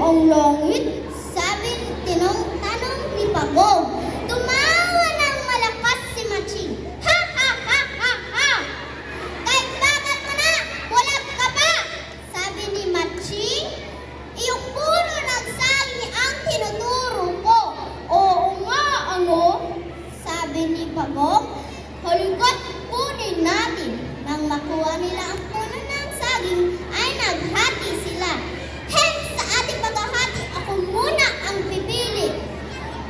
ang langit? Sabi tanong ni Pagong. Tumawa ng malakas si Matching. Ha ha ha ha ha! Kahit bakit mo na, bulag ka pa! Sabi ni Matching. Yung puno ng saging ang tinuturo ko. Oo nga, ano? Sabi ni Pagong. Halika't kunin natin. Nang makuha nila ang puno ng saging, ay naghati sila. Sa ating paghahati, ako muna ang pipili.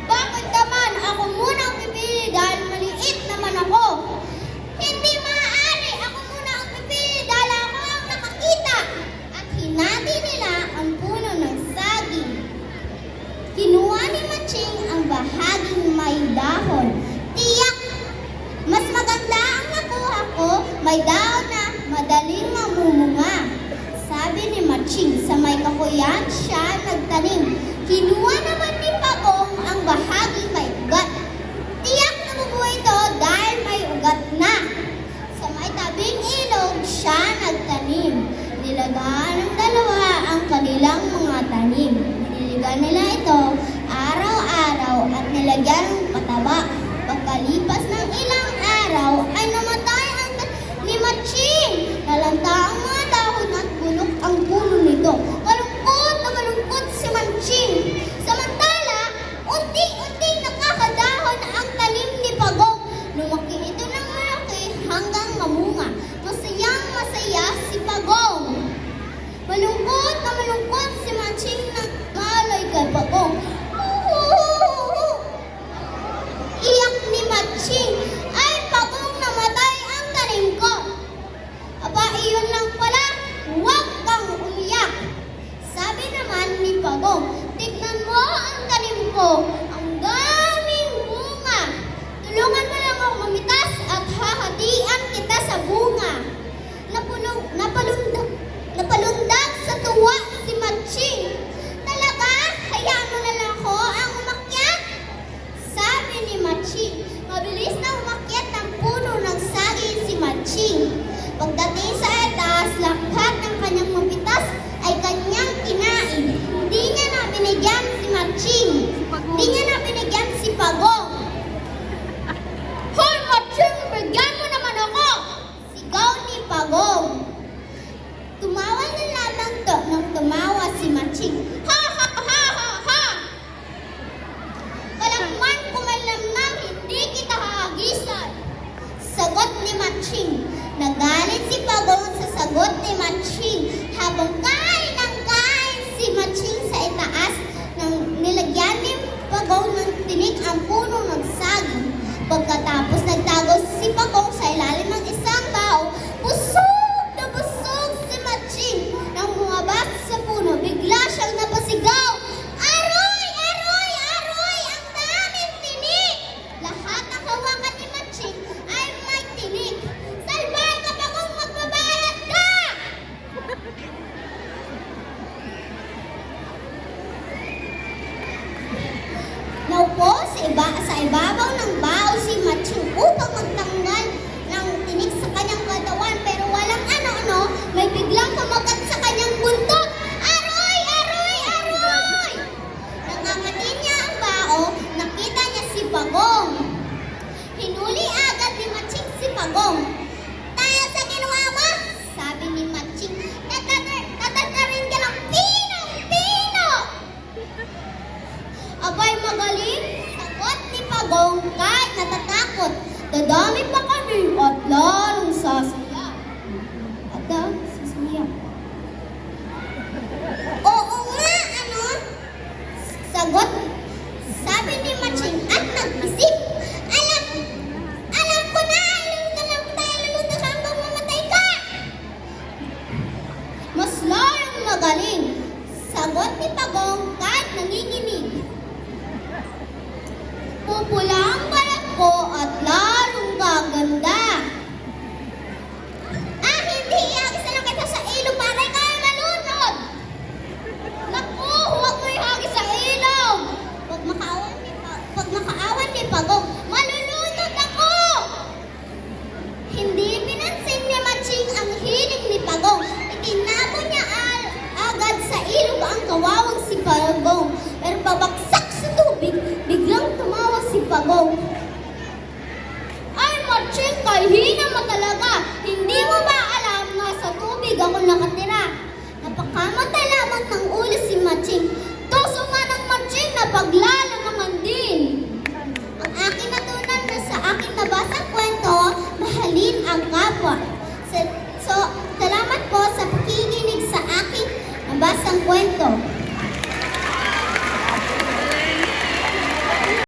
Bakit naman ako muna ang pipili dahil maliit naman ako? Hindi maaari, ako muna ang pipili dahil ako ang nakakita. At hinati nila ang puno ng saging. Kinuha ni Matching ang bahaging may dahon. Tiyak, mas maganda ang nakuha ko, may dahon na madaling mamumunga. Sabi ni Matching, sa may kakuyan siya nagtanim. Kinuha naman ni Pagong ang bahaging may ugat. Tiyak na mabuhay ito dahil may ugat na. Sa may tabing ilog siya nagtanim. Nilagaan ng dalawa ang kanilang mga tanim. Niligan nila ito araw-araw at nilagyan ng pataba. Pagkalipas ng ilang araw ay namatay ni Matching. Nalanta ang mga dahon at bulok ang puno nito. Malungkot na malungkot si Matching. Samantala, unti-unti nakakadahon ang tanim ni Pagong. Lumaki ito ng malaki hanggang mamunga. Masayang masaya si Pagong. Malungkot na malungkot si Matching na malay kay Pagong. Iyak ni Matching, ay Pagong, namatay ang tanim ko. Aba, iyon lang pala, huwag kang umiyak. Sabi naman ni Pagong, tignan mo ang tanim ko, ang daming bunga. Tulungan mo lang ako mamitas at hahatian kita sa bunga. Napalundag sa tuwa si Matching. Talaga, hayaan mo na lang ako ang umakyat. Sabi ni Matching, mabilis na umakyat ng puno ng saging si Matching. Pagdating sa etas, lahat ng kanyang mapitas ay kanyang kinain. Hindi niya na binigyan si Matching. Hindi niya asawa. So, salamat po sa pakikinig sa aking nabasang kwento.